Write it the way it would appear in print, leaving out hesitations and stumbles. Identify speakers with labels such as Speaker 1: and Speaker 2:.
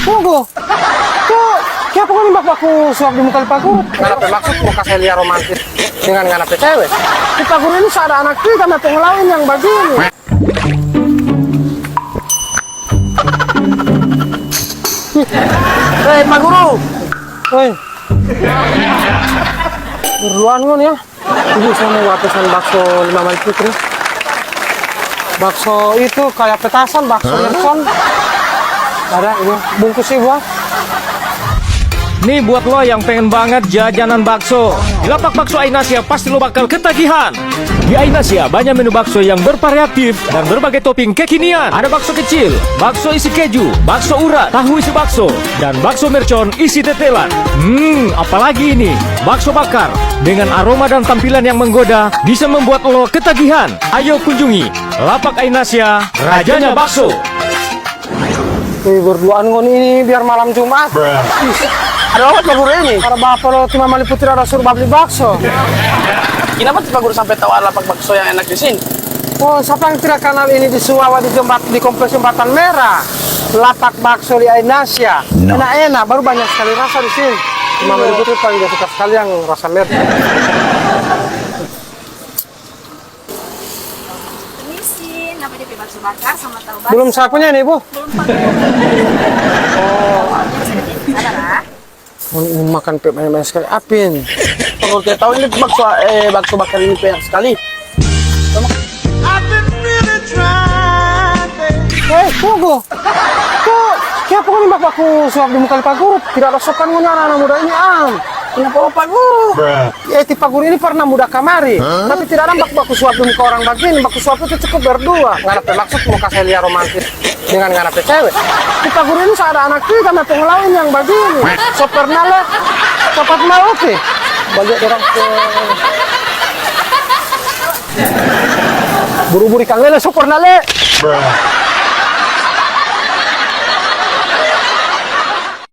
Speaker 1: Tunggu. Kenapa kau nimbak aku suap di muka Pak Guru? Kenapa maksud mau kasih lihat romantis dengan anak cewek? Di Pak Guru ini ada anak kita, ada pengelawin yang begini. Hei Pak Guru. Hei. Berluan kan ya? Ibu saya mau pesan bakso 5 mali putri. Bakso itu kayak petasan, bakso Nelson. Ada ini bungkus ibu.
Speaker 2: Nih buat lo yang pengen banget jajanan bakso. Di lapak bakso Ainasia pasti lo bakal ketagihan. Di Ainasia banyak menu bakso yang bervariatif dan berbagai topping kekinian. Ada bakso kecil, bakso isi keju, bakso urat, tahu isi bakso, dan bakso mercon isi tetelan. Apalagi ini, bakso bakar dengan aroma dan tampilan yang menggoda bisa membuat lo ketagihan. Ayo kunjungi lapak Ainasia, rajanya bakso.
Speaker 1: Berduaan ngon ini biar malam Jumat. Ada apa Pak Guru ini? Para bapak lo Timah Mali Putri ada suruh beli bakso.
Speaker 3: Kenapa Pak Guru sampai tahu ada lapak bakso yang enak di sini?
Speaker 1: Oh, siapa yang tidak kenal ini di Suwawa di kompleks Jembatan Merah? Lapak bakso di Ainasia. Enak-enak, baru banyak sekali rasa di sini. Timah Mali Putri paling gak suka sekali yang rasa merah.
Speaker 4: Permisi, namanya bakso bakar sama tahu bakso.
Speaker 1: Belum sapunya nih, Bu.
Speaker 4: Belum Pak. Ada
Speaker 1: Mau makan banyak sekali. Apin.
Speaker 3: Pak Guru tidak tahu ini bakso bakar ini banyak sekali.
Speaker 1: Tunggu. Kenapa kau nimbak aku suap di muka Pak Guru? Tidak ada sopan ngono anak-anak muda ini,
Speaker 3: Kenapa Pak Guru?
Speaker 1: Ya, Pak Guru ini pernah muda kamari, tapi tidak ada baku suap di muka orang begini. Baku suap itu cukup berdua. Nggak ada maksud mau kasih lihat romantis dengan nggak ada cewek. Pak Guru ini ada anak kita, ada pengelawin yang begini. So pernah lah, cepat mau oke. Balik orang ke buru-buru kang lele, so pernah le.